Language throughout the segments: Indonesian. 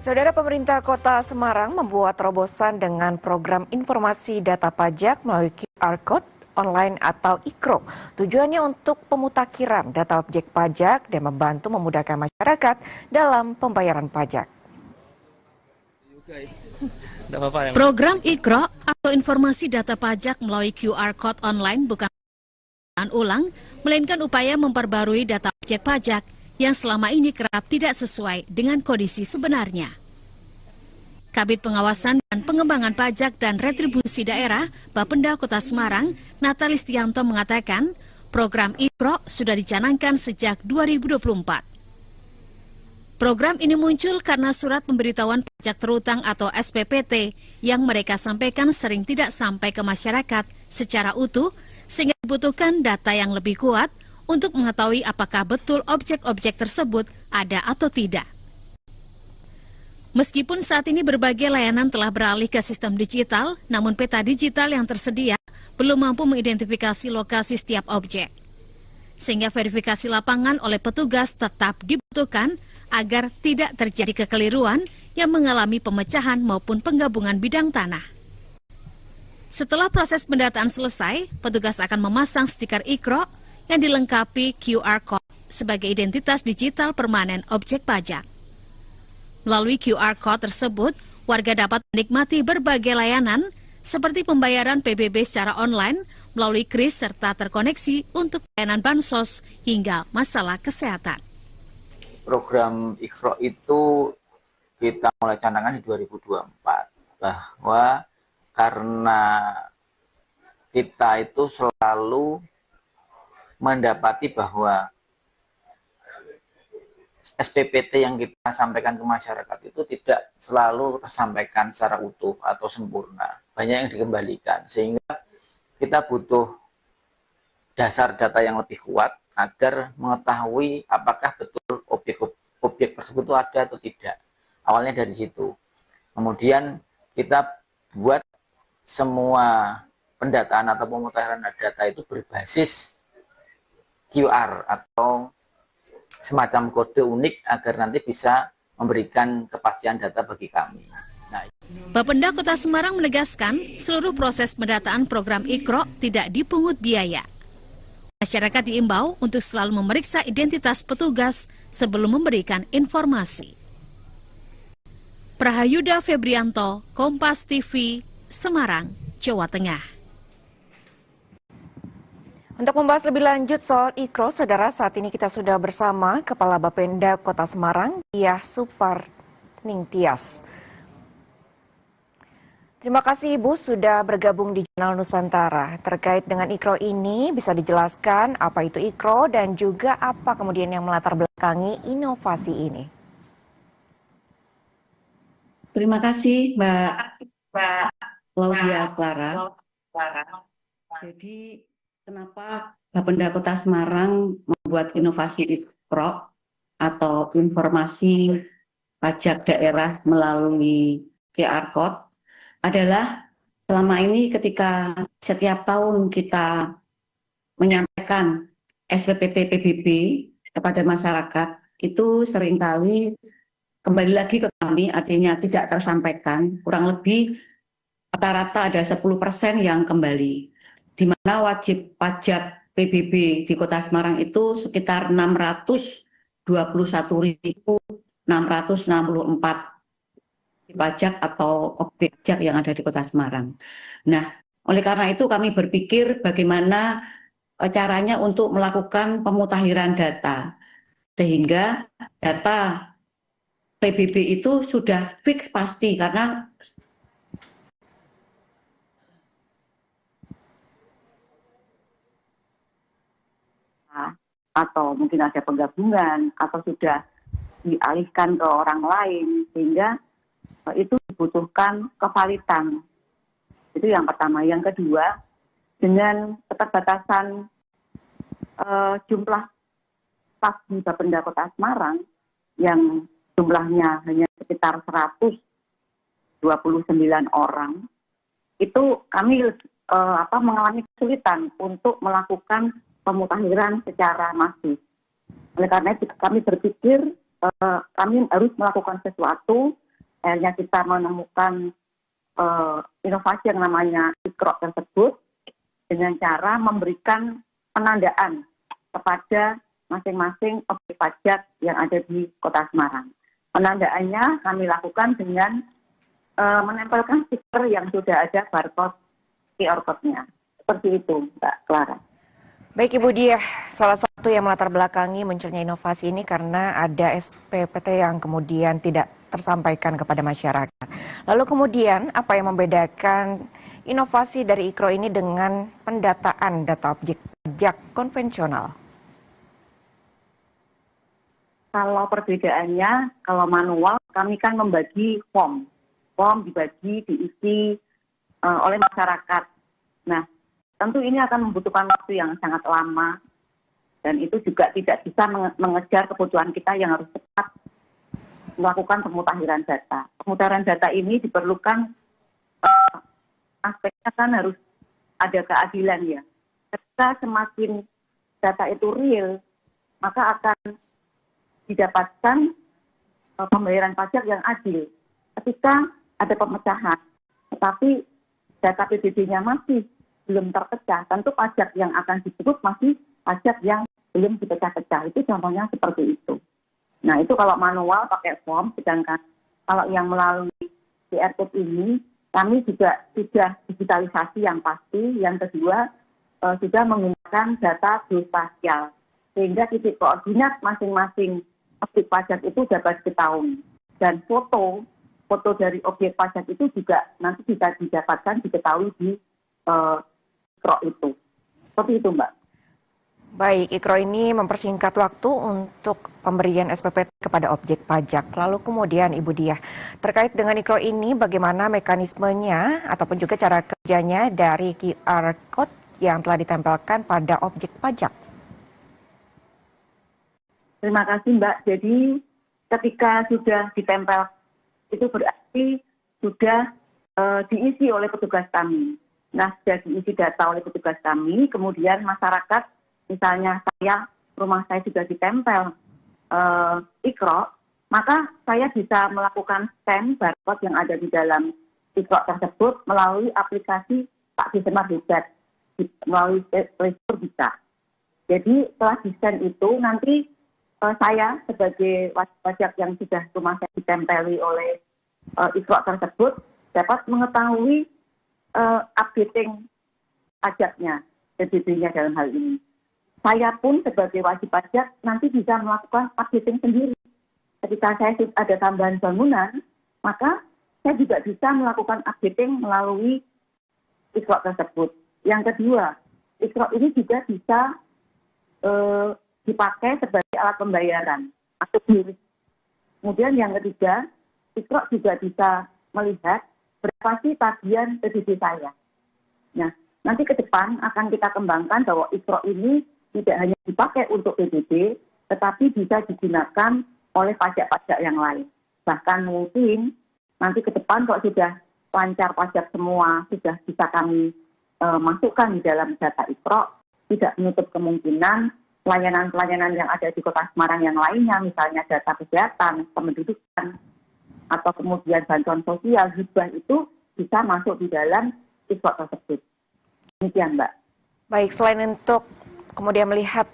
Saudara, pemerintah Kota Semarang membuat terobosan dengan program informasi data pajak melalui QR Code online atau IKRO. Tujuannya untuk pemutakhiran data objek pajak dan membantu memudahkan masyarakat dalam pembayaran pajak. Program IKRO atau informasi data pajak melalui QR Code online bukan ulang, melainkan upaya memperbarui data objek pajak yang selama ini kerap tidak sesuai dengan kondisi sebenarnya. Kabid Pengawasan dan Pengembangan Pajak dan Retribusi Daerah Bapenda Kota Semarang, Natalistianto mengatakan, program IKRO sudah dicanangkan sejak 2024. Program ini muncul karena surat pemberitahuan pajak terutang atau SPPT yang mereka sampaikan sering tidak sampai ke masyarakat secara utuh, sehingga dibutuhkan data yang lebih kuat untuk mengetahui apakah betul objek-objek tersebut ada atau tidak. Meskipun saat ini berbagai layanan telah beralih ke sistem digital, namun peta digital yang tersedia belum mampu mengidentifikasi lokasi setiap objek. Sehingga verifikasi lapangan oleh petugas tetap dibutuhkan agar tidak terjadi kekeliruan yang mengalami pemecahan maupun penggabungan bidang tanah. Setelah proses pendataan selesai, petugas akan memasang stiker IKRO yang dilengkapi QR Code sebagai identitas digital permanen objek pajak. Melalui QR Code tersebut, warga dapat menikmati berbagai layanan seperti pembayaran PBB secara online melalui KRIS serta terkoneksi untuk layanan bansos hingga masalah kesehatan. Program IKRO itu kita mulai canangkan di 2024 bahwa karena kita itu selalu mendapati bahwa SPPT yang kita sampaikan ke masyarakat itu tidak selalu tersampaikan secara utuh atau sempurna. Banyak yang dikembalikan, sehingga kita butuh dasar data yang lebih kuat agar mengetahui apakah betul objek tersebut itu ada atau tidak. Awalnya dari situ. Kemudian kita buat semua pendataan atau pemutakhiran data itu berbasis QR atau semacam kode unik agar nanti bisa memberikan kepastian data bagi kami. Bapenda Kota Semarang menegaskan seluruh proses pendataan program IKRO tidak dipungut biaya. Masyarakat diimbau untuk selalu memeriksa identitas petugas sebelum memberikan informasi. Prahayuda Febrianto, Kompas TV, Semarang, Jawa Tengah. Untuk membahas lebih lanjut soal IKRO, saudara, saat ini kita sudah bersama Kepala Bapenda Kota Semarang, Diah Suparningtyas. Terima kasih Ibu sudah bergabung di Jurnal Nusantara. Terkait dengan IKRO ini, bisa dijelaskan apa itu IKRO dan juga apa kemudian yang melatar belakangi inovasi ini? Terima kasih Mbak Claudia Clara. Jadi kenapa Bapenda Kota Semarang membuat inovasi IKRO atau informasi pajak daerah melalui QR Code adalah selama ini ketika setiap tahun kita menyampaikan SPPT PBB kepada masyarakat, itu seringkali kembali lagi ke kami, artinya tidak tersampaikan, kurang lebih rata-rata ada 10% yang kembali, di mana wajib pajak PBB di Kota Semarang itu sekitar 621.664 pajak atau objek pajak yang ada di Kota Semarang. Nah, oleh karena itu kami berpikir bagaimana caranya untuk melakukan pemutakhiran data, sehingga data PBB itu sudah fix pasti karena atau mungkin ada penggabungan atau sudah dialihkan ke orang lain, sehingga itu dibutuhkan kevalitan. Itu yang pertama. Yang kedua, dengan keterbatasan jumlah staf di Bapenda Kota Semarang yang jumlahnya hanya sekitar 129 orang, itu kami mengalami kesulitan untuk melakukan pemutakhiran secara masif. Oleh karena itu kami berpikir kami harus melakukan sesuatu Akhirnya kita menemukan inovasi yang namanya IKRO tersebut dengan cara memberikan penandaan kepada masing-masing objek pajak yang ada di Kota Semarang. Penandaannya kami lakukan dengan menempelkan stiker yang sudah ada barcode QR code-nya. Seperti itu, Mbak Clara. Baik Ibu Diah, salah satu yang melatar belakangi munculnya inovasi ini karena ada SPPT yang kemudian tidak tersampaikan kepada masyarakat. Lalu kemudian apa yang membedakan inovasi dari IKRO ini dengan pendataan data objek pajak konvensional? Kalau perbedaannya, kalau manual kami kan membagi form. Form dibagi, diisi oleh masyarakat. Nah, tentu ini akan membutuhkan waktu yang sangat lama dan itu juga tidak bisa mengejar kebutuhan kita yang harus cepat melakukan pemutakhiran data. Pemutakhiran data ini diperlukan aspeknya kan harus ada keadilan ya. Ketika semakin data itu real, maka akan didapatkan pembayaran pajak yang adil. Ketika ada pemecahan, tetapi data PBB-nya masih belum terpecah, tentu pajak yang akan disebut masih pajak yang belum dipecah-pecah. Itu contohnya seperti itu. Nah, itu kalau manual pakai form, sedangkan kalau yang melalui QR code ini, kami juga sudah digitalisasi yang pasti. Yang kedua, sudah menggunakan data geospasial. Sehingga titik koordinat masing-masing objek pajak itu dapat diketahui. Dan foto dari objek pajak itu juga nanti bisa didapatkan, diketahui di IKRO itu. Seperti itu, Mbak. Baik, IKRO ini mempersingkat waktu untuk pemberian SPPT kepada objek pajak. Lalu kemudian Ibu Diah, terkait dengan IKRO ini bagaimana mekanismenya ataupun juga cara kerjanya dari QR Code yang telah ditempelkan pada objek pajak? Terima kasih Mbak. Jadi ketika sudah ditempel, itu berarti sudah diisi oleh petugas kami. Nah, sudah diisi data oleh petugas kami, kemudian masyarakat, misalnya rumah saya juga ditempel IKRO, maka saya bisa melakukan scan barcode yang ada di dalam IKRO tersebut melalui aplikasi Pak Disemar Hebat, melalui Play Store bisa. Jadi setelah di-scan itu, nanti saya sebagai wajib pajak yang sudah rumah saya ditempeli oleh IKRO tersebut dapat mengetahui updating pajaknya, PBB-nya dalam hal ini. Saya pun sebagai wajib pajak nanti bisa melakukan updating sendiri. Ketika saya ada tambahan bangunan, maka saya juga bisa melakukan updating melalui IKRO tersebut. Yang kedua, IKRO ini juga bisa dipakai sebagai alat pembayaran atau QRIS. Kemudian yang ketiga, IKRO juga bisa melihat berapa sih tagihan PBB saya. Nah, nanti ke depan akan kita kembangkan bahwa IKRO ini tidak hanya dipakai untuk PBB, tetapi bisa digunakan oleh pajak-pajak yang lain. Bahkan mungkin nanti ke depan kalau sudah lancar pajak semua, sudah bisa kami masukkan di dalam data IKRO, tidak menutup kemungkinan pelayanan-pelayanan yang ada di Kota Semarang yang lainnya, misalnya data kesehatan, kependudukan, atau kemudian bantuan sosial, hibah itu bisa masuk di dalam IKRO tersebut. Demikian, Mbak. Baik, selain untuk kemudian melihat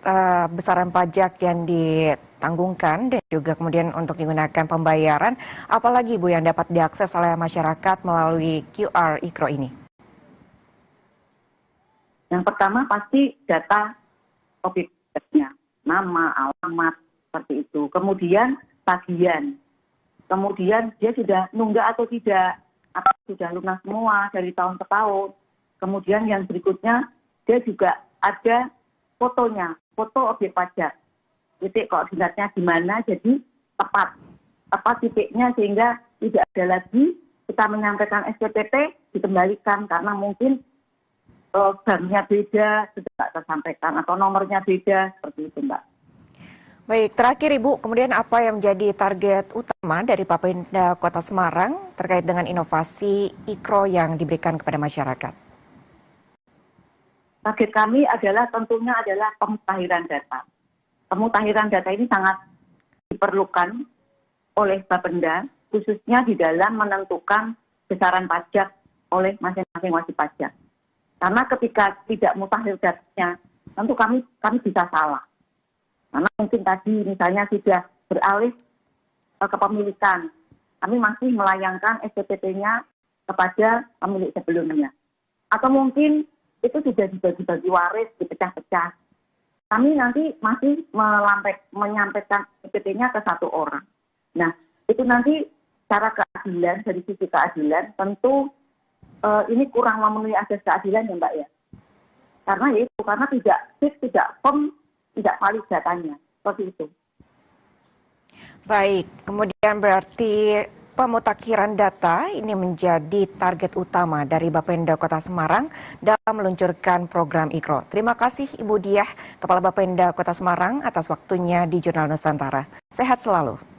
besaran pajak yang ditanggungkan dan juga kemudian untuk digunakan pembayaran, apalagi Bu yang dapat diakses oleh masyarakat melalui QR IKRO ini? Yang pertama pasti data objeknya, nama, alamat, seperti itu. Kemudian tagihan. Kemudian dia sudah nunggak atau tidak, atau sudah lunas semua dari tahun ke tahun. Kemudian yang berikutnya, dia juga ada fotonya, foto objek pajak. Titik koordinatnya di mana, jadi tepat titiknya sehingga tidak ada lagi kita menyampaikan SPPT dikembalikan karena mungkin banknya beda, tidak tersampaikan, atau nomornya beda, seperti itu, Mbak. Baik, terakhir Ibu, kemudian apa yang menjadi target utama dari Bapenda Kota Semarang terkait dengan inovasi IKRO yang diberikan kepada masyarakat? Target kami tentunya adalah pemutakhiran data. Pemutakhiran data ini sangat diperlukan oleh Bapenda khususnya di dalam menentukan besaran pajak oleh masing-masing wajib pajak. Karena ketika tidak mutakhir datanya, tentu kami bisa salah. Karena mungkin tadi misalnya sudah beralih kepemilikan, kami masih melayangkan SPPT-nya kepada pemilik sebelumnya. Atau mungkin itu sudah dibagi-bagi waris, dipecah-pecah. Kami nanti masih menyampaikan SPT-nya ke satu orang. Nah, itu nanti cara keadilan, dari sisi keadilan, tentu ini kurang memenuhi asas keadilan ya Mbak ya. Karena tidak fix, tidak firm, tidak valid datanya. Seperti itu. Baik, kemudian berarti pemutakhiran data ini menjadi target utama dari Bapenda Kota Semarang dalam meluncurkan program IKRO. Terima kasih Ibu Diah, Kepala Bapenda Kota Semarang atas waktunya di Jurnal Nusantara. Sehat selalu.